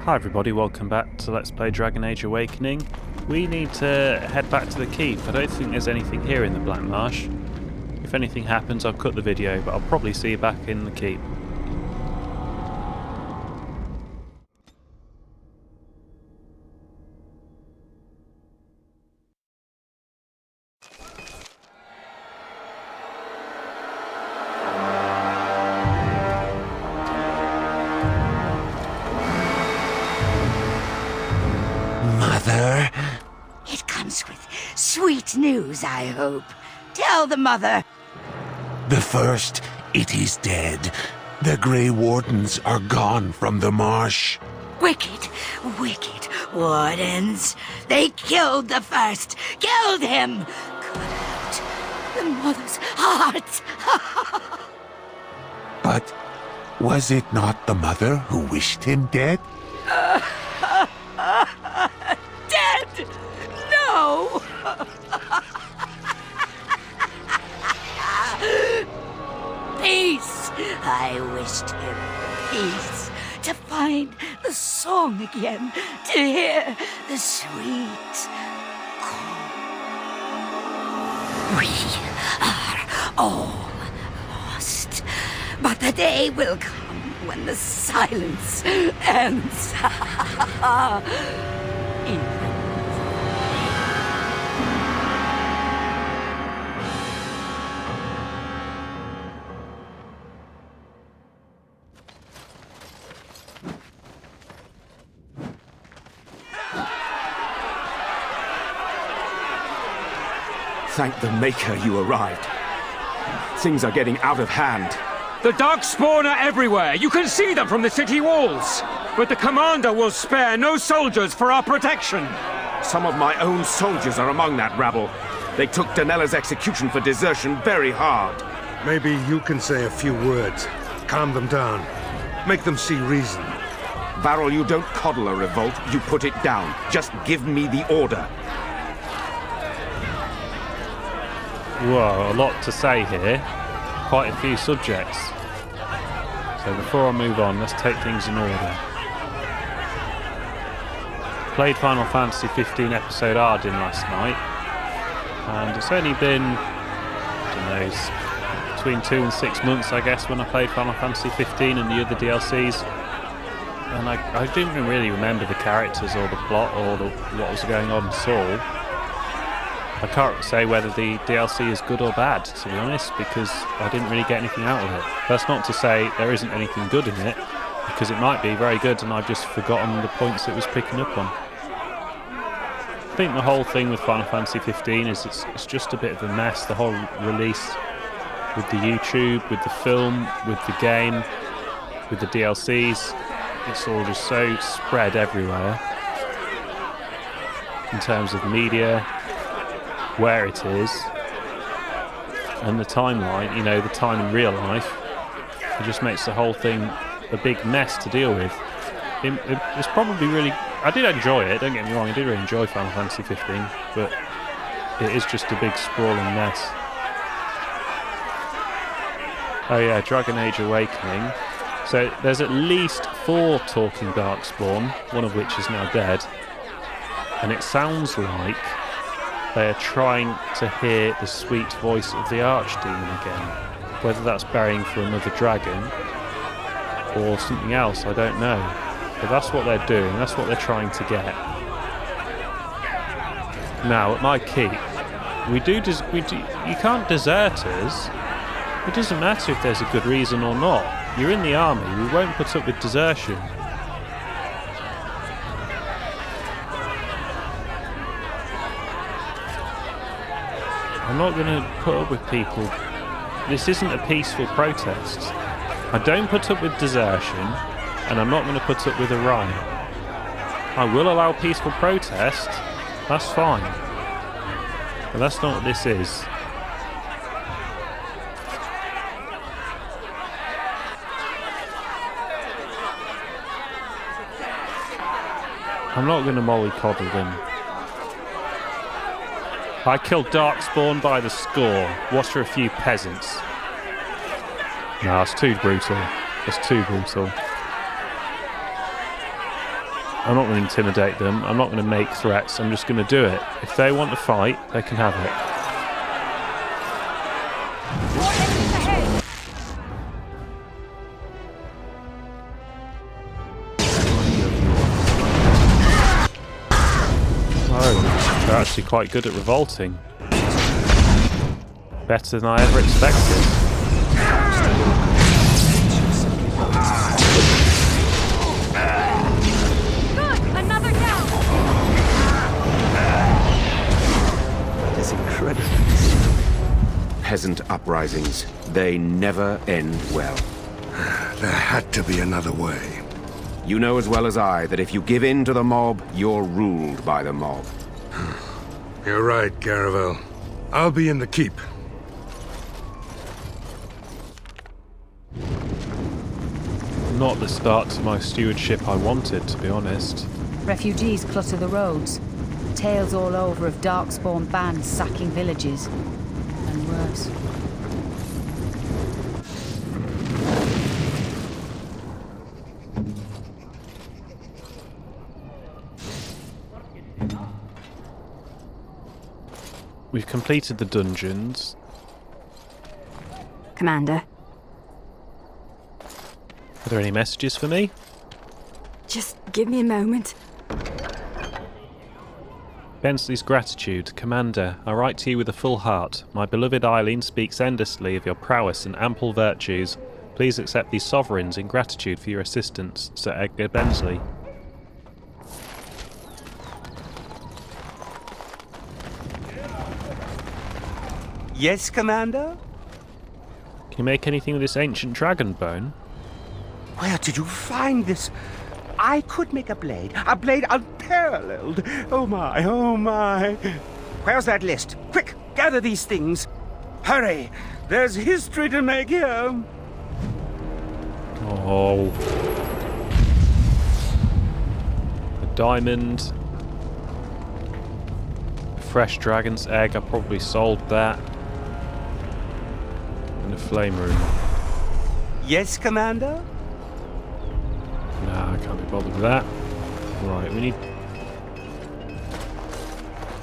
Hi everybody, welcome back to Let's Play Dragon Age Awakening. We need to head back to the keep. I don't think there's anything here in the Black Marsh. If anything happens, I'll cut the video, but I'll probably see you back in the keep. Mother? It comes with sweet news, I hope. Tell the mother. The first, it is dead. The Grey Wardens are gone from the marsh. Wicked, wicked wardens. They killed the first. Killed him. Cut out the mother's heart. But was it not the mother who wished him dead? Dead? No. Peace. I wished him peace. To find the song again. To hear the sweet call. We are all lost. But the day will come when the silence ends. Even Thank the Maker you arrived. Things are getting out of hand. The Darkspawn are everywhere! You can see them from the city walls! But the Commander will spare no soldiers for our protection! Some of my own soldiers are among that rabble. They took Danella's execution for desertion very hard. Maybe you can say a few words. Calm them down. Make them see reason. Varel, you don't coddle a revolt, you put it down. Just give me the order. Whoa, a lot to say here. Quite a few subjects. So before I move on, let's take things in order. Played Final Fantasy 15 Episode Ardyn last night, and it's only been, I don't know, between 2 and 6 months, I guess, when I played Final Fantasy 15 and the other DLCs. And I didn't really remember the characters or the plot or what was going on at all. I can't say whether the DLC is good or bad, to be honest, because I didn't really get anything out of it. That's not to say there isn't anything good in it, because it might be very good and I've just forgotten the points it was picking up on. I think the whole thing with Final Fantasy 15 is it's just a bit of a mess, the whole release with the YouTube, with the film, with the game, with the DLCs. It's all just so spread everywhere in terms of media, where it is, and the timeline, you know, the time in real life. It just makes the whole thing a big mess to deal with. It's probably really... I did enjoy it, don't get me wrong, I did really enjoy Final Fantasy 15, but it is just a big sprawling mess. Oh yeah, Dragon Age Awakening. So there's at least 4 talking Darkspawn, one of which is now dead, and it sounds like they are trying to hear the sweet voice of the Archdemon again. Whether that's burying for another dragon or something else, I don't know. But that's what they're doing, that's what they're trying to get. Now, at my keep, you can't desert us. It doesn't matter if there's a good reason or not. You're in the army, we won't put up with desertion. I'm not going to put up with people. This isn't a peaceful protest. I don't put up with desertion, and I'm not going to put up with a riot. I will allow peaceful protest, that's fine. But that's not what this is. I'm not going to mollycoddle them. I killed Darkspawn by the score. What's for a few peasants? No, it's too brutal. It's too brutal. I'm not going to intimidate them. I'm not going to make threats. I'm just going to do it. If they want to fight, they can have it. Oh, they're actually quite good at revolting. Better than I ever expected. Good! Another down! That is incredible. Peasant uprisings. They never end well. There had to be another way. You know as well as I that if you give in to the mob, you're ruled by the mob. You're right, Caravel. I'll be in the keep. Not the start to my stewardship I wanted, to be honest. Refugees clutter the roads. Tales all over of darkspawn bands sacking villages. And worse. We've completed the dungeons. Commander, Are there any messages for me? just give me a moment. Bensley's gratitude. Commander, I write to you with a full heart. My beloved Eileen speaks endlessly of your prowess and ample virtues. Please accept these sovereigns in gratitude for your assistance. Sir Edgar Bensley. Yes, Commander? Can you make anything with this ancient dragon bone? Where did you find this? I could make a blade unparalleled. Oh my, oh my. Where's that list? Quick, gather these things. Hurry, there's history to make here. Oh. A diamond. A fresh dragon's egg. I probably sold that. And a flame room. Yes, Commander? Nah, I can't be bothered with that. Right, we need...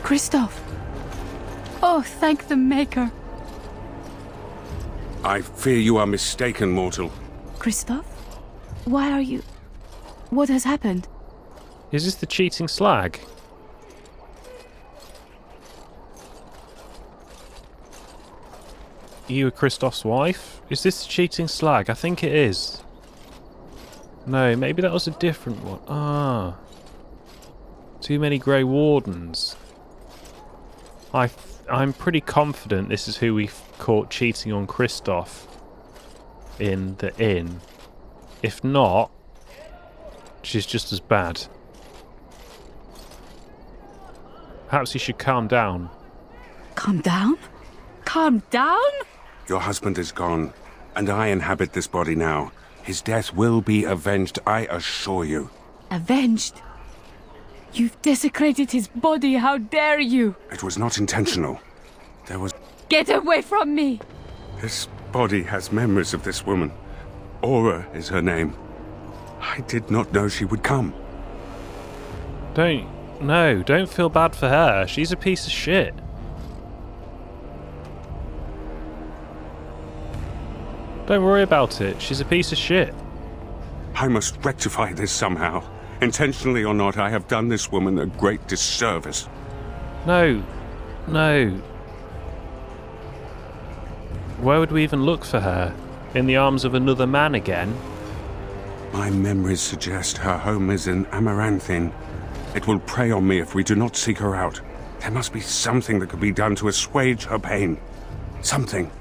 Christoph! Oh, thank the Maker! I fear you are mistaken, mortal. Christoph? Why are you... What has happened? Is this the cheating slag? You are Christoph's wife? Is this the cheating slag? I think it is. No, maybe that was a different one. Ah. Too many Grey Wardens. I'm pretty confident this is who we caught cheating on Christoph in the inn. If not, she's just as bad. Perhaps you should calm down. Calm down? Calm down? Your husband is gone, and I inhabit this body now. His death will be avenged, I assure you. Avenged? You've desecrated his body, how dare you? It was not intentional. There was... Get away from me! This body has memories of this woman. Aura is her name. I did not know she would come. Don't feel bad for her. She's a piece of shit. Don't worry about it. She's a piece of shit. I must rectify this somehow. Intentionally or not, I have done this woman a great disservice. No. Where would we even look for her? In the arms of another man again? My memories suggest her home is in Amaranthine. It will prey on me if we do not seek her out. There must be something that could be done to assuage her pain. Something.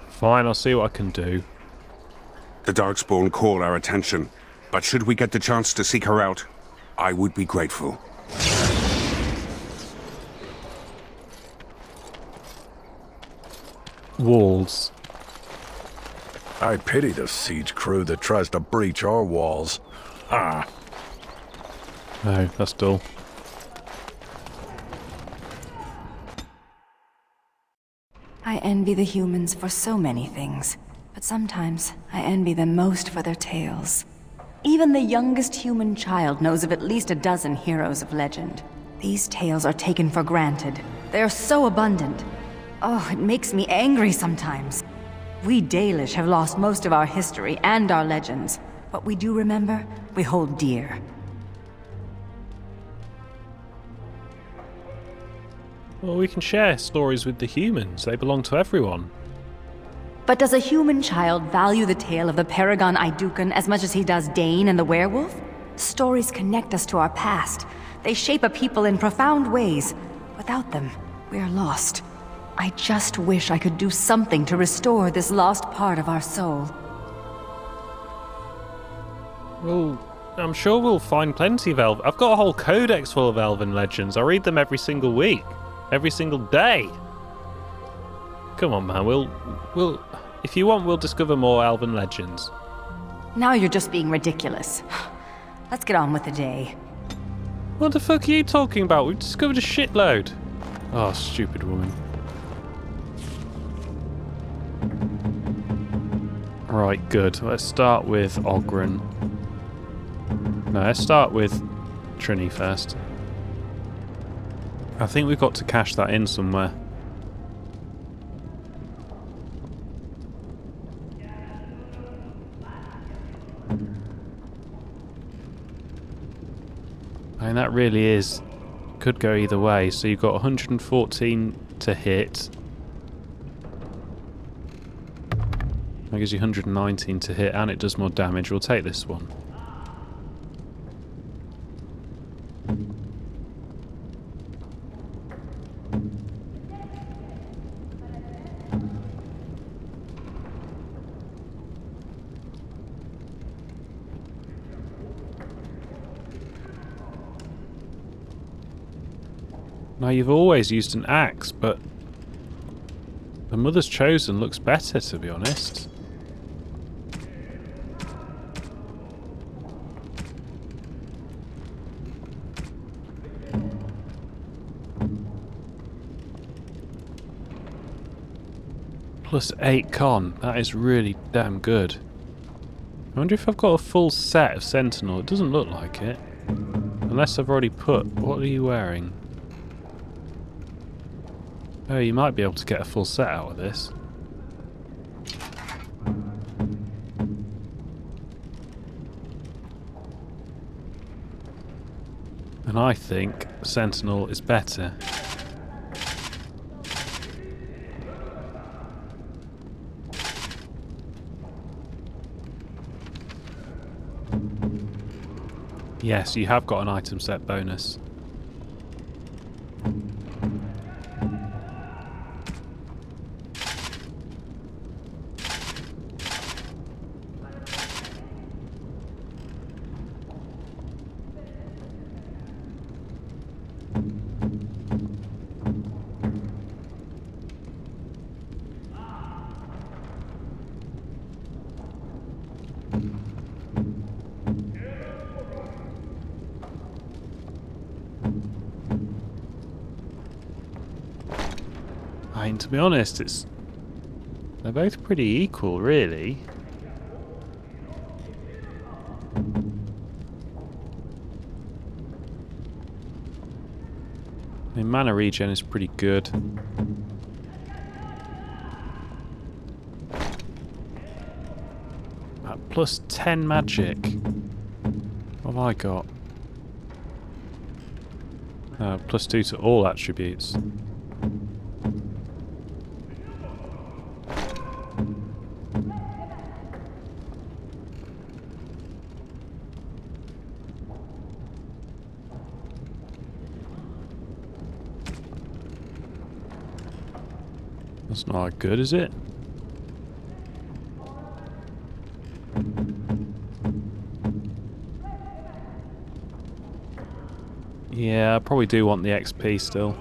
Fine, I'll see what I can do. The Darkspawn call our attention, but should we get the chance to seek her out, I would be grateful. Walls. I pity the siege crew that tries to breach our walls. Ah. No, that's dull. I envy the humans for so many things, but sometimes I envy them most for their tales. Even the youngest human child knows of at least a dozen heroes of legend. These tales are taken for granted. They're so abundant. Oh, it makes me angry sometimes. We Dalish have lost most of our history and our legends. What we do remember, we hold dear. Well, we can share stories with the humans. They belong to everyone. But does a human child value the tale of the Paragon Idukan as much as he does Dane and the werewolf? Stories connect us to our past. They shape a people in profound ways. Without them, we are lost. I just wish I could do something to restore this lost part of our soul. Well, I'm sure we'll find plenty of I've got a whole codex full of elven legends. I read them every single week. Every single day. Come on, man. We'll if you want, we'll discover more elven legends. Now you're just being ridiculous. Let's get on with the day. What the fuck are you talking about? We've discovered a shitload. Oh, stupid woman. Right, good. Let's start with Ogren. No, let's start with Trini first. I think we've got to cash that in somewhere. I mean, that really is... could go either way. So you've got 114 to hit. That gives you 119 to hit, and it does more damage. We'll take this one. Now, you've always used an axe, but the Mother's Chosen looks better, to be honest. Plus 8 con, that is really damn good. I wonder if I've got a full set of Sentinel. It doesn't look like it. Unless I've already put... What are you wearing? Oh, you might be able to get a full set out of this. And I think Sentinel is better. Yes, you have got an item set bonus. I mean, to be honest, they're both pretty equal, really. I mean, mana regen is pretty good. At plus 10 magic. What have I got? Plus 2 to all attributes. That's not that good, is it? Yeah, I probably do want the XP still.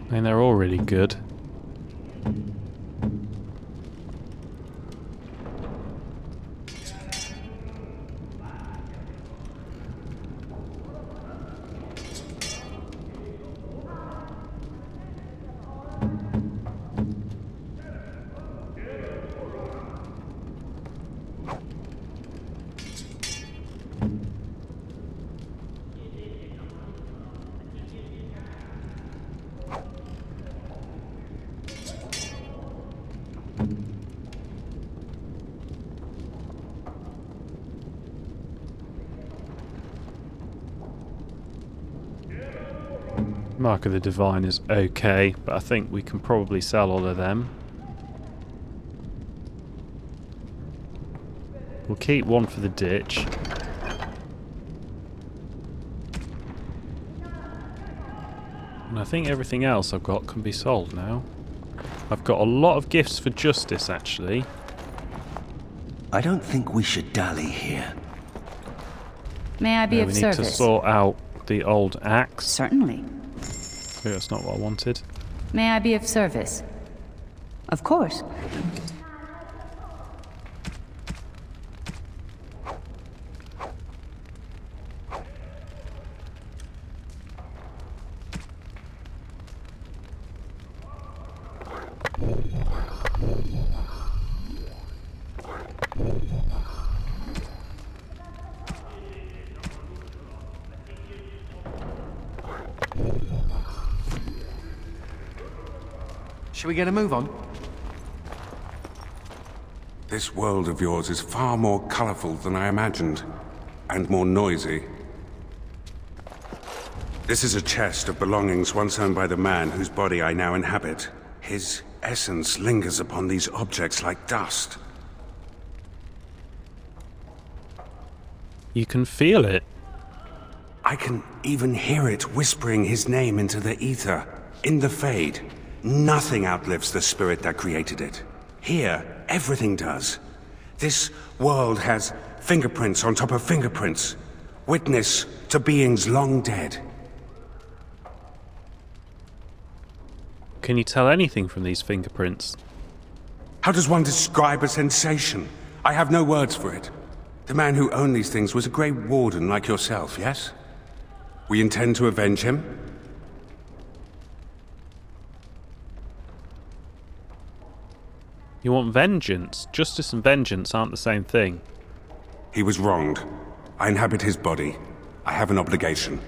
I mean, they're all really good. Mark of the Divine is okay, but I think we can probably sell all of them. We'll keep one for the ditch. And I think everything else I've got can be sold now. I've got a lot of gifts for justice, actually. I don't think we should dally here. May I be of We service? need to sort out the old axe. Certainly. Oh, that's not what I wanted. May I be of service? Of course. Shall we get a move on? This world of yours is far more colorful than I imagined, and more noisy. This is a chest of belongings once owned by the man whose body I now inhabit. His essence lingers upon these objects like dust. You can feel it. I can even hear it whispering his name into the ether, in the Fade. Nothing outlives the spirit that created it. Here, everything does. This world has fingerprints on top of fingerprints, witness to beings long dead. Can you tell anything from these fingerprints? How does one describe a sensation? I have no words for it. The man who owned these things was a Grey Warden like yourself, yes? We intend to avenge him? You want vengeance? Justice and vengeance aren't the same thing. He was wronged. I inhabit his body. I have an obligation.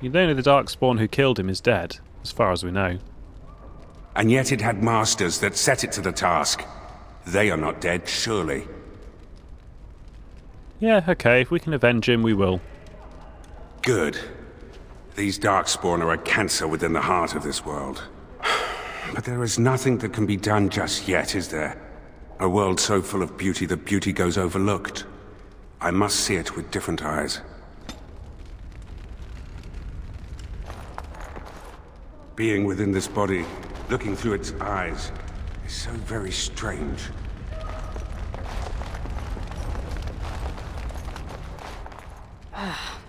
You know the Darkspawn who killed him is dead, as far as we know. And yet it had masters that set it to the task. They are not dead, surely. Yeah, okay, if we can avenge him, we will. Good. These Darkspawn are a cancer within the heart of this world. But there is nothing that can be done just yet, is there? A world so full of beauty that beauty goes overlooked. I must see it with different eyes. Being within this body, looking through its eyes, is so very strange.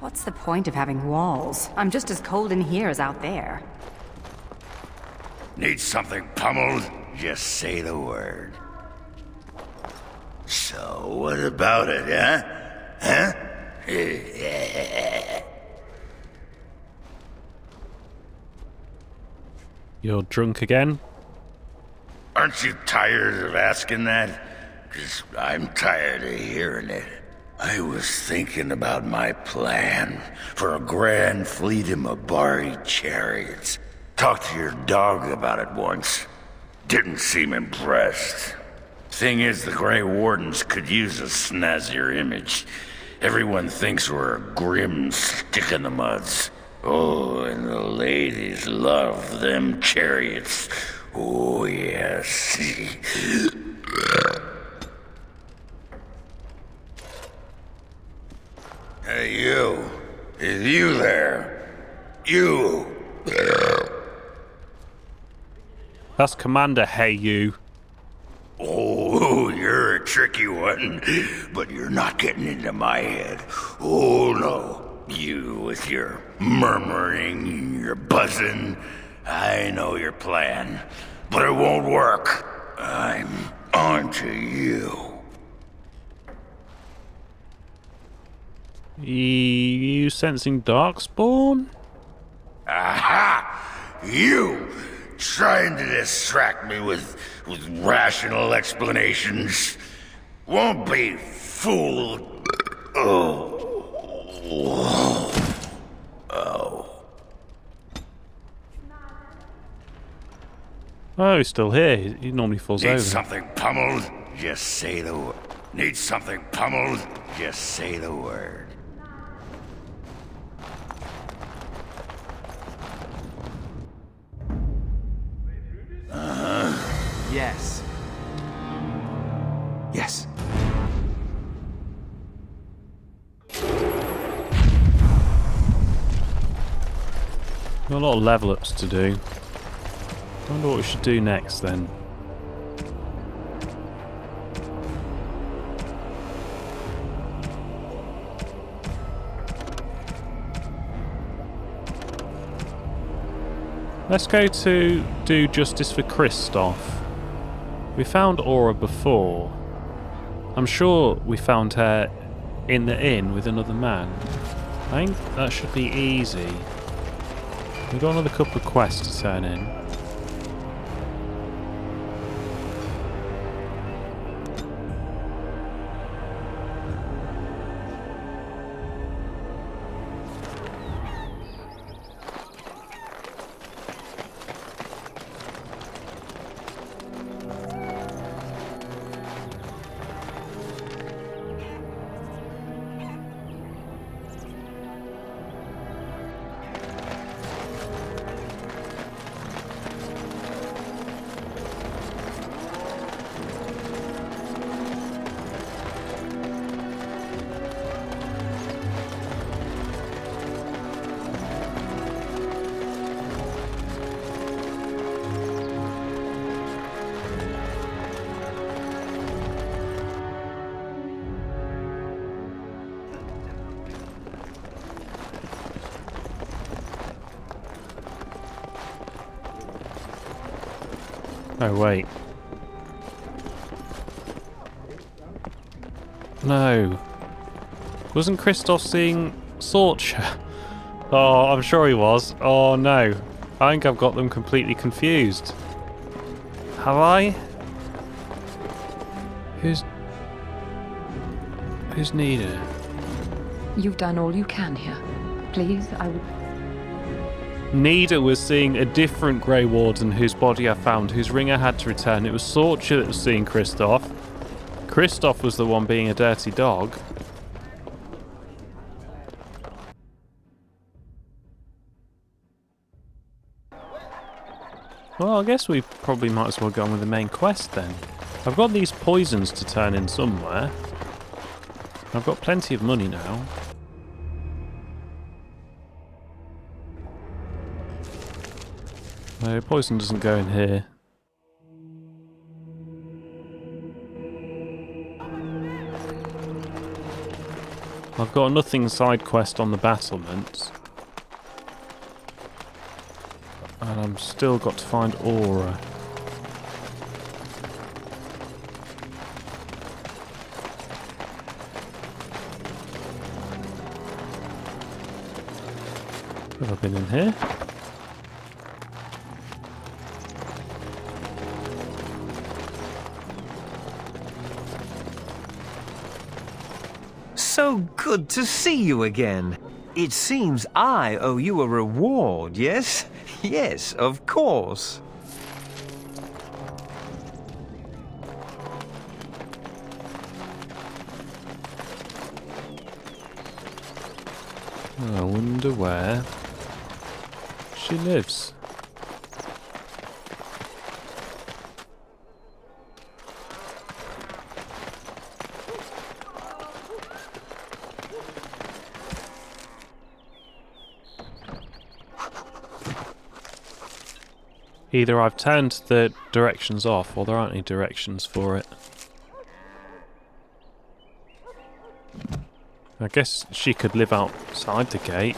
What's the point of having walls? I'm just as cold in here as out there. Need something pummeled? Just say the word. So, what about it, huh? You're drunk again? Aren't you tired of asking that? 'Cause I'm tired of hearing it. I was thinking about my plan for a grand fleet of Mabari chariots. Talked to your dog about it once. Didn't seem impressed. Thing is, the Grey Wardens could use a snazzier image. Everyone thinks we're a grim stick-in-the-muds. Oh, and the ladies love them chariots. Oh, yes. Hey, you. Is you there? You. That's Commander Hey You. Oh, you're a tricky one, but you're not getting into my head. Oh, no. You with your murmuring, your buzzing. I know your plan, but it won't work. I'm onto you. You sensing Darkspawn? Aha! You! Trying to distract me with rational explanations. Won't be fooled. Oh. Oh, he's still here. He normally falls over. Need something pummeled? Just say the word. Need something pummeled? Just say the word. Yes. Yes. Got a lot of level ups to do. I wonder what we should do next then. Let's go to do justice for Christoph. We found Aura before. I'm sure we found her in the inn with another man. I think that should be easy. We've got another couple of quests to turn in. Oh, wait. No. Wasn't Christoph seeing Sorcha? Oh, I'm sure he was. Oh, no. I think I've got them completely confused. Have I? Who's Nida? You've done all you can here. Please, I would... Nida was seeing a different Grey Warden whose body I found, whose ring I had to return. It was Sorcha that was seeing Christoph. Christoph was the one being a dirty dog. Well, I guess we probably might as well go on with the main quest then. I've got these poisons to turn in somewhere. I've got plenty of money now. No, poison doesn't go in here. I've got a nothing side quest on the battlement. And I've still got to find Aura. Have I been in here? So good to see you again. It seems I owe you a reward, yes? Yes, of course. I wonder where she lives. Either I've turned the directions off, or there aren't any directions for it. I guess she could live outside the gate.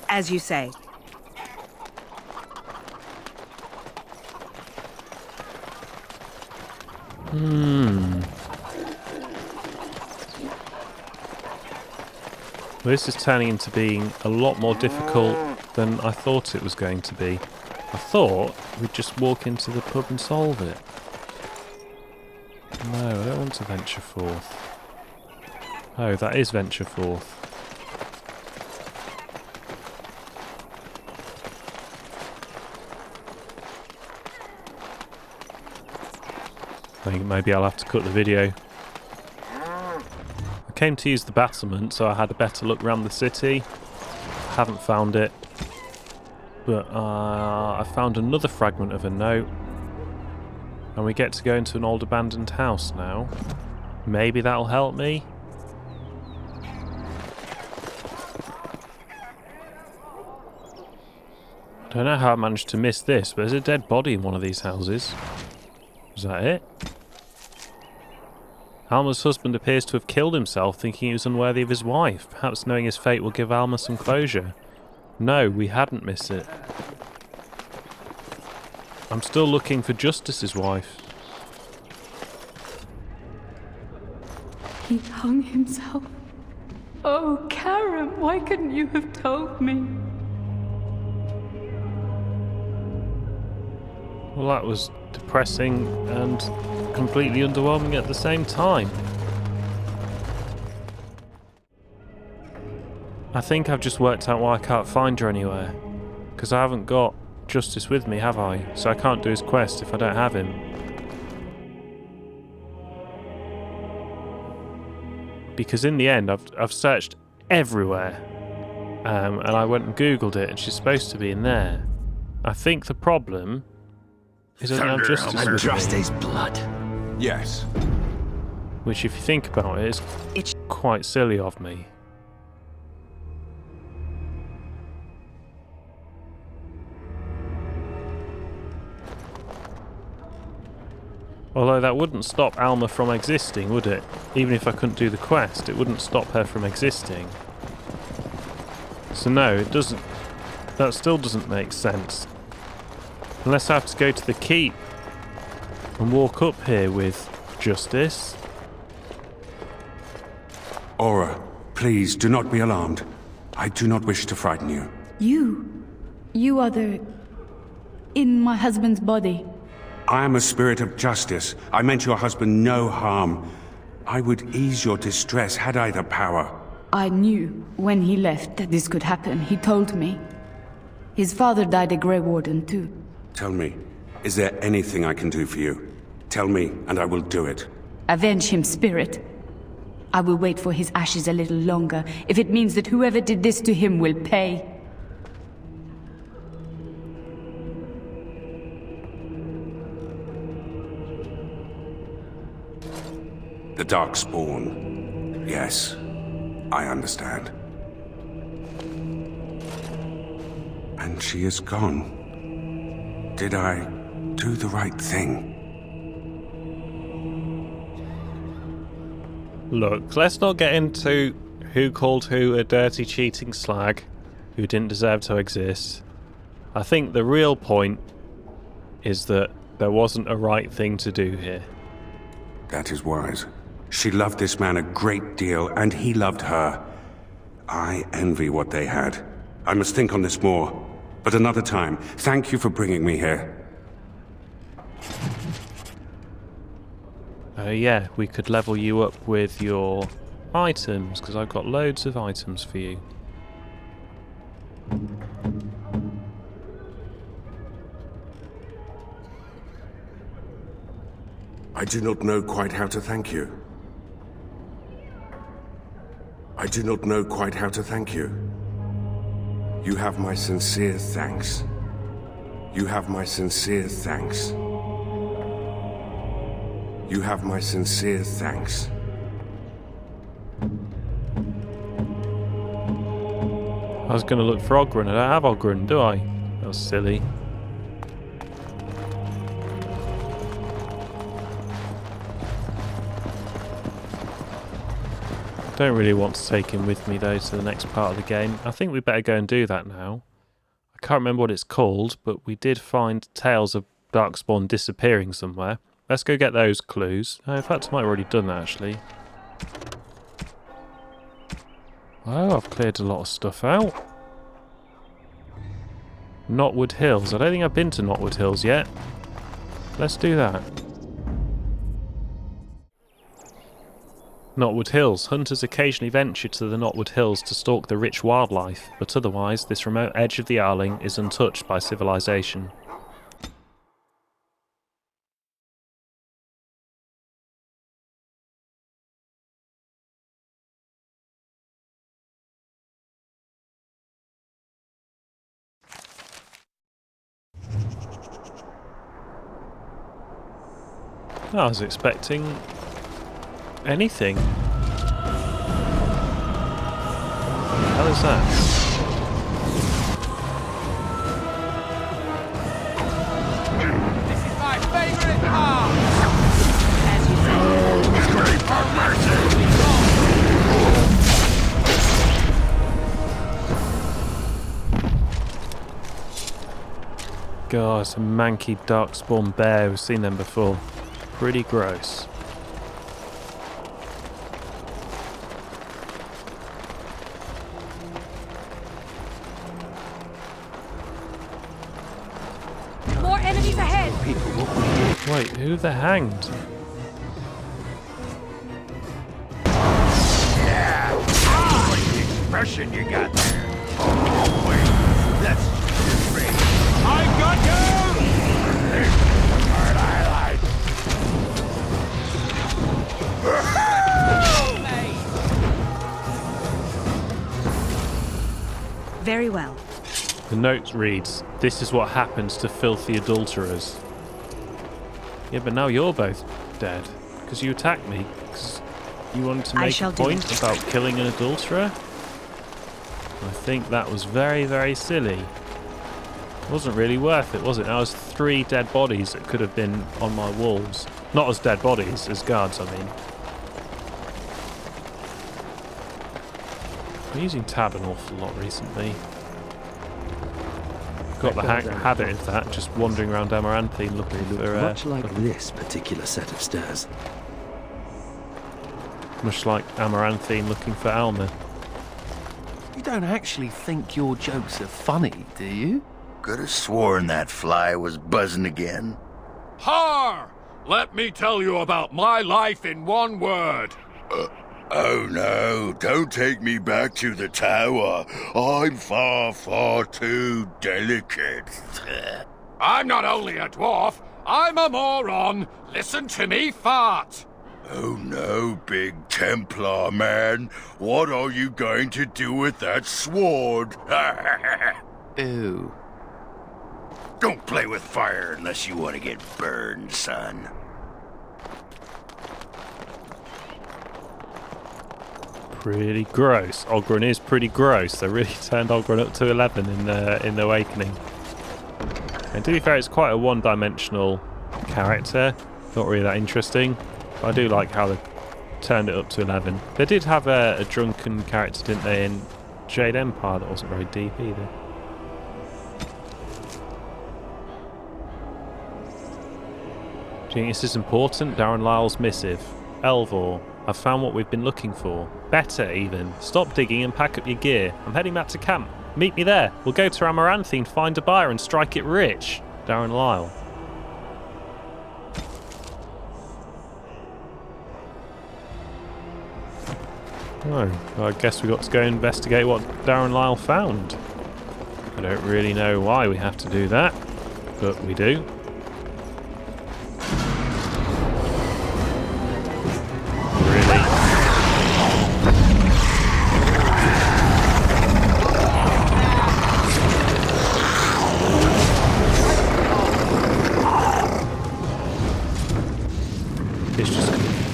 As you say. Well, this is turning into being a lot more difficult than I thought it was going to be. I thought we'd just walk into the pub and solve it. No, I don't want to venture forth. Oh, that is venture forth. I think maybe I'll have to cut the video. I came to use the battlement, so I had a better look around the city. Haven't found it. But I found another fragment of a note. And we get to go into an old abandoned house now. Maybe that'll help me. I don't know how I managed to miss this, but there's a dead body in one of these houses. Was that it? Alma's husband appears to have killed himself, thinking he was unworthy of his wife. Perhaps knowing his fate will give Alma some closure. No, we hadn't missed it. I'm still looking for Justice's wife. He hung himself. Oh, Karen, why couldn't you have told me? Well, that was depressing and completely underwhelming at the same time. I think I've just worked out why I can't find her anywhere. Because I haven't got Justice with me, have I? So I can't do his quest if I don't have him. Because in the end, I've searched everywhere. And I went and Googled it, and she's supposed to be in there. I think the problem is I don't have Justice with Justice's me. blood. Yes. Which, if you think about it, is quite silly of me. Although that wouldn't stop Alma from existing, would it? Even if I couldn't do the quest, it wouldn't stop her from existing. So no, it doesn't. That still doesn't make sense. Unless I have to go to the keep and walk up here with Justice. Aura, please do not be alarmed. I do not wish to frighten you. You are in my husband's body. I am a spirit of justice. I meant your husband no harm. I would ease your distress had I the power. I knew when he left that this could happen. He told me. His father died a Grey Warden too. Tell me, is there anything I can do for you? Tell me, and I will do it. Avenge him, spirit. I will wait for his ashes a little longer, if it means that whoever did this to him will pay. The Darkspawn. Yes, I understand. And she is gone. Did I do the right thing? Look, let's not get into who called who a dirty cheating slag who didn't deserve to exist. I think the real point is that there wasn't a right thing to do here. That is wise. She loved this man a great deal, and he loved her. I envy what they had. I must think on this more. But another time. Thank you for bringing me here. Yeah, we could level you up with your items, because I've got loads of items for you. I do not know quite how to thank you. I do not know quite how to thank you. You have my sincere thanks. You have my sincere thanks. You have my sincere thanks. I was going to look for Ogryn. I don't have Ogryn, do I? That was silly. Don't really want to take him with me though to the next part of the game. I think we better go and do that now. I can't remember what it's called, but we did find tales of Darkspawn disappearing somewhere. Let's go get those clues. Oh, in fact, I might have already done that actually. Oh, I've cleared a lot of stuff out. Knotwood Hills. I don't think I've been to Knotwood Hills yet. Let's do that. Knotwood Hills. Hunters occasionally venture to the Knotwood Hills to stalk the rich wildlife, but otherwise this remote edge of the Arling is untouched by civilization. I was expecting anything. What the hell is that? This is my favorite part! As you say, Scream for mercy! God, it's a manky darkspawn bear. We've seen them before. Pretty gross. More enemies ahead! Wait, who the hanged? Yeah! What an expression you got there. Oh, wait. That's just great. I got you! Hard highlight. Very well. The note reads, "This is what happens to filthy adulterers." Yeah, but now you're both dead. Because you attacked me. Because you wanted to make a point about killing an adulterer? I think that was very, very silly. It wasn't really worth it, was it? Now there's 3 dead bodies that could have been on my walls. Not as dead bodies, as guards, I mean. I'm using tab an awful lot recently. Got the habit of that, just wandering around Amaranthine looking for... much like this particular set of stairs. Much like Amaranthine looking for Alma. You don't actually think your jokes are funny, do you? Could have sworn that fly was buzzing again. Har! Let me tell you about my life in one word. Oh no, don't take me back to the tower. I'm far, far too delicate. I'm not only a dwarf, I'm a moron. Listen to me fart. Oh no, big Templar man. What are you going to do with that sword? Ew. Don't play with fire unless you want to get burned, son. Pretty gross. Ogryn is pretty gross. They really turned Ogryn up to 11 in the Awakening. And to be fair, it's quite a one-dimensional character. Not really that interesting. But I do like how they turned it up to 11. They did have a drunken character, didn't they, in Jade Empire that wasn't very deep either. Do you think this is important? Darren Lyle's missive. Elvor, I've found what we've been looking for. Better, even. Stop digging and pack up your gear. I'm heading back to camp. Meet me there. We'll go to Amaranthine, find a buyer and strike it rich. Darren Lyle. Oh, well, I guess we got to go investigate what Darren Lyle found. I don't really know why we have to do that, but we do.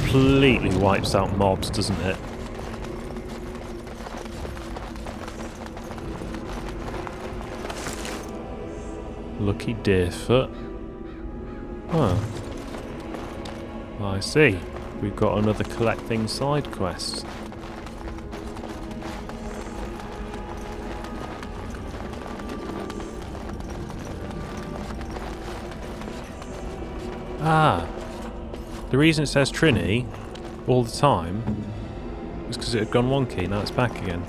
Completely wipes out mobs, doesn't it? Lucky Deerfoot. Oh. I see. We've got another collecting side quest. Ah. The reason it says Trini all the time is because it had gone wonky. Now it's back again.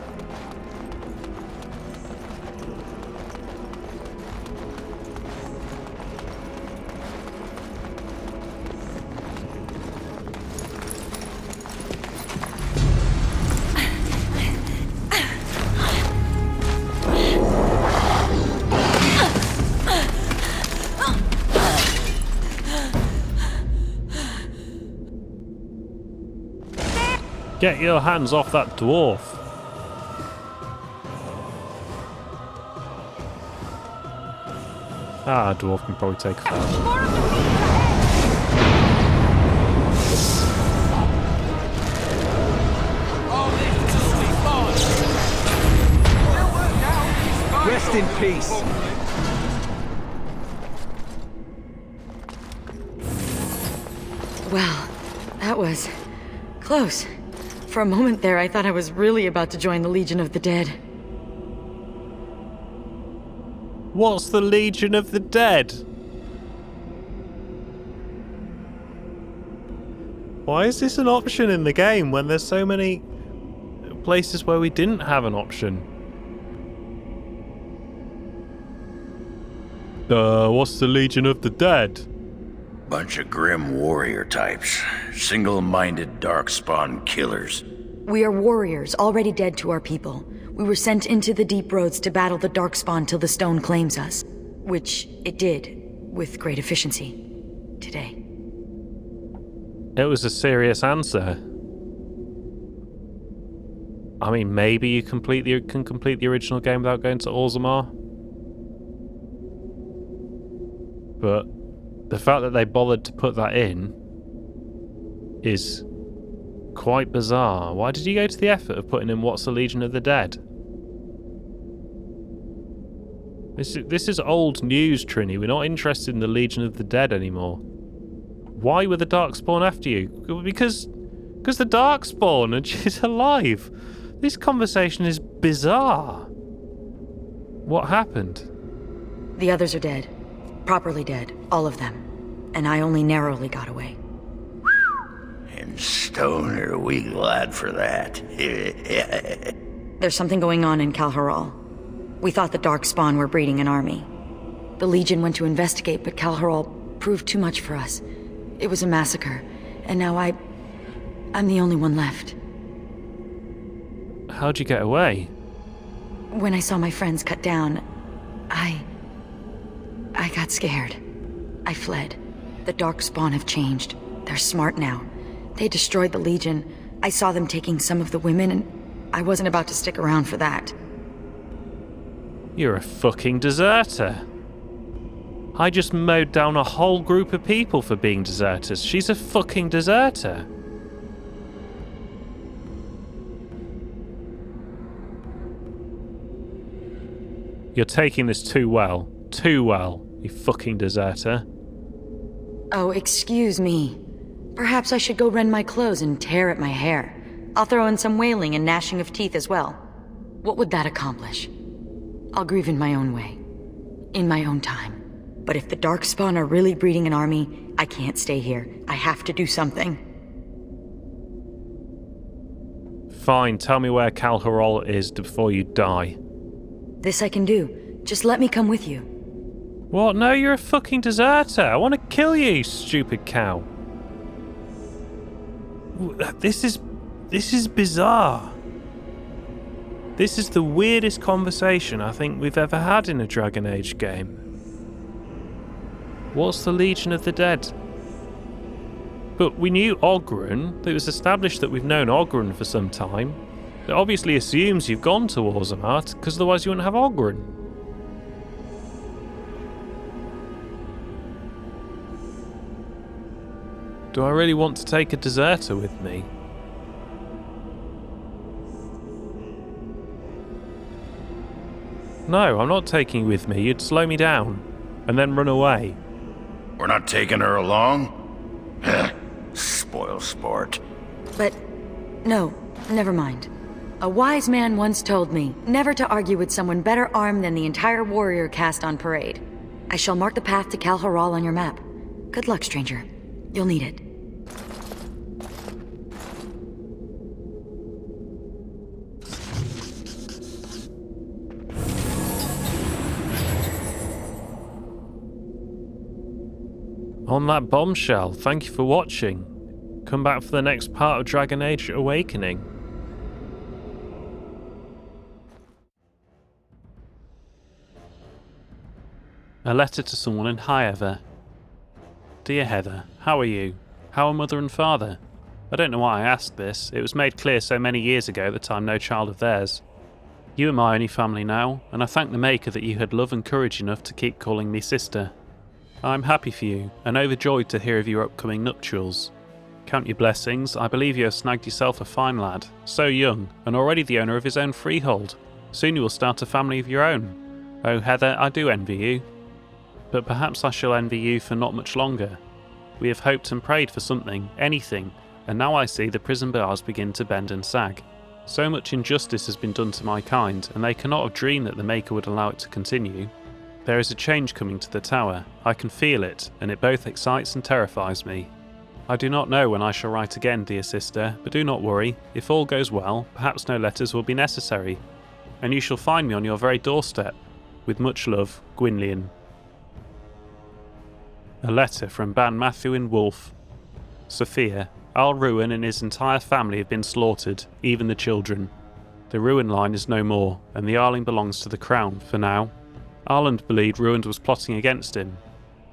Get your hands off that dwarf. Ah, a dwarf can probably take a fall. Rest in peace. Well, that was close. For a moment there, I thought I was really about to join the Legion of the Dead. What's the Legion of the Dead? Why is this an option in the game when there's so many places where we didn't have an option? What's the Legion of the Dead? Bunch of grim warrior types. Single-minded darkspawn killers. We are warriors, already dead to our people. We were sent into the deep roads to battle the darkspawn till the stone claims us. Which it did, with great efficiency. Today. It was a serious answer. I mean, maybe you can complete the original game without going to Orzammar. But the fact that they bothered to put that in is quite bizarre. Why did you go to the effort of putting in What's the Legion of the Dead? This is old news, Trini. We're not interested in the Legion of the Dead anymore. Why were the Darkspawn after you? Because the Darkspawn and she's alive. This conversation is bizarre. What happened? The others are dead. Properly dead. All of them. And I only narrowly got away. And Stone are we glad for that. There's something going on in Kalharal. We thought the Darkspawn were breeding an army. The Legion went to investigate, but Kalharal proved too much for us. It was a massacre, and now I'm the only one left. How'd you get away? When I saw my friends cut down, I got scared. I fled. The Darkspawn have changed. They're smart now. They destroyed the Legion. I saw them taking some of the women, and I wasn't about to stick around for that. You're a fucking deserter. I just mowed down a whole group of people for being deserters. She's a fucking deserter. You're taking this too well. Too well, you fucking deserter. Oh, excuse me. Perhaps I should go rend my clothes and tear at my hair. I'll throw in some wailing and gnashing of teeth as well. What would that accomplish? I'll grieve in my own way. In my own time. But if the Darkspawn are really breeding an army, I can't stay here. I have to do something. Fine, tell me where Kalharal is before you die. This I can do. Just let me come with you. What? No, you're a fucking deserter. I want to kill you, stupid cow. This is bizarre. This is the weirdest conversation I think we've ever had in a Dragon Age game. What's the Legion of the Dead? But we knew Ogrun. It was established that we've known Ogrun for some time. It obviously assumes you've gone to Orzammar, because otherwise you wouldn't have Ogrun. Do I really want to take a deserter with me? No, I'm not taking you with me. You'd slow me down. and then run away. We're not taking her along? Spoil sport. But, no, never mind. A wise man once told me never to argue with someone better armed than the entire warrior caste on parade. I shall mark the path to Kal Haral on your map. Good luck, stranger. You'll need it. On that bombshell, thank you for watching. Come back for the next part of Dragon Age Awakening. A letter to someone in Heather. Dear Heather, how are you? How are mother and father? I don't know why I asked this. It was made clear so many years ago that I'm no child of theirs. You are my only family now, and I thank the Maker that you had love and courage enough to keep calling me sister. I'm happy for you, and overjoyed to hear of your upcoming nuptials. Count your blessings, I believe you have snagged yourself a fine lad, so young, and already the owner of his own freehold. Soon you will start a family of your own. Oh Heather, I do envy you. But perhaps I shall envy you for not much longer. We have hoped and prayed for something, anything, and now I see the prison bars begin to bend and sag. So much injustice has been done to my kind, and they cannot have dreamed that the Maker would allow it to continue. There is a change coming to the tower. I can feel it, and it both excites and terrifies me. I do not know when I shall write again, dear sister, but do not worry. If all goes well, perhaps no letters will be necessary, and you shall find me on your very doorstep. With much love, Gwynllian. A letter from Ban Matthewin Wolf. Sophia, Al Ruin and his entire family have been slaughtered, even the children. The Ruin line is no more, and the Arling belongs to the Crown, for now. Arland believed Ruin was plotting against him.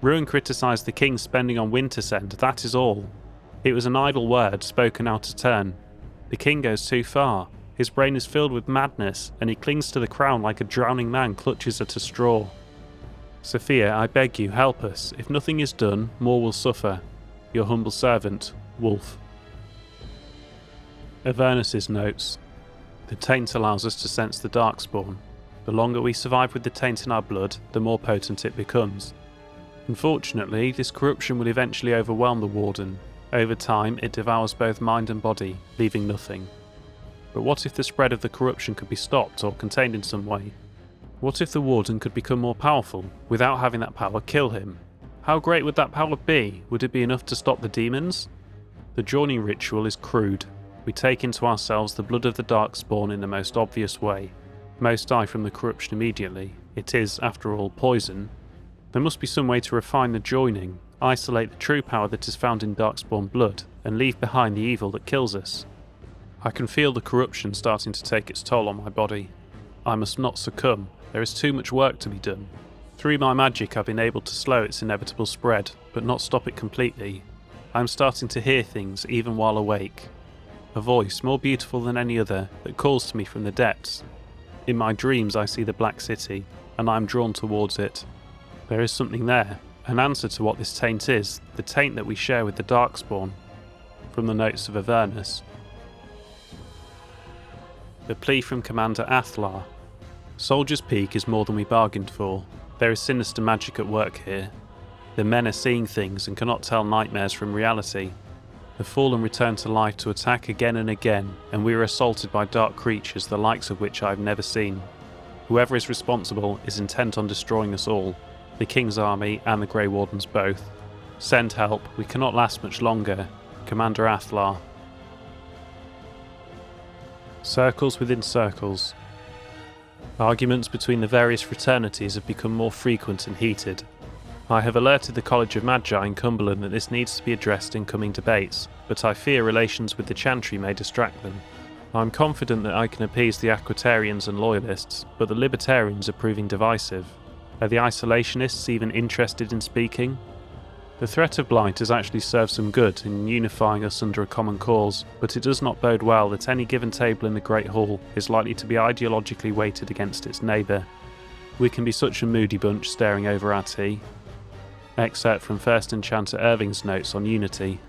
Ruin criticised the king's spending on Wintersend, that is all. It was an idle word, spoken out of turn. The king goes too far. His brain is filled with madness, and he clings to the crown like a drowning man clutches at a straw. Sophia, I beg you, help us. If nothing is done, more will suffer. Your humble servant, Wolf. Avernus's notes. The taint allows us to sense the Darkspawn. The longer we survive with the taint in our blood, the more potent it becomes. Unfortunately, this corruption will eventually overwhelm the Warden. Over time, it devours both mind and body, leaving nothing. But what if the spread of the corruption could be stopped or contained in some way? What if the Warden could become more powerful, without having that power kill him? How great would that power be? Would it be enough to stop the demons? The joining ritual is crude. We take into ourselves the blood of the Darkspawn in the most obvious way. Most die from the corruption immediately. It is, after all, poison. There must be some way to refine the joining, isolate the true power that is found in Darkspawn blood, and leave behind the evil that kills us. I can feel the corruption starting to take its toll on my body. I must not succumb. There is too much work to be done. Through my magic I've been able to slow its inevitable spread, but not stop it completely. I am starting to hear things even while awake. A voice, more beautiful than any other, that calls to me from the depths. In my dreams I see the Black City, and I am drawn towards it. There is something there, an answer to what this taint is, the taint that we share with the Darkspawn. From the notes of Avernus. The plea from Commander Athlar. Soldier's Peak is more than we bargained for. There is sinister magic at work here. The men are seeing things and cannot tell nightmares from reality. The fallen return to life to attack again and again, and we are assaulted by dark creatures the likes of which I have never seen. Whoever is responsible is intent on destroying us all, the King's army and the Grey Wardens both. Send help, we cannot last much longer. Commander Athlar. Circles within circles. Arguments between the various fraternities have become more frequent and heated. I have alerted the College of Magi in Cumberland that this needs to be addressed in coming debates, but I fear relations with the Chantry may distract them. I am confident that I can appease the Aquitarians and Loyalists, but the Libertarians are proving divisive. Are the Isolationists even interested in speaking? The threat of blight has actually served some good in unifying us under a common cause, but it does not bode well that any given table in the Great Hall is likely to be ideologically weighted against its neighbour. We can be such a moody bunch staring over our tea. Excerpt from First Enchanter Irving's notes on Unity.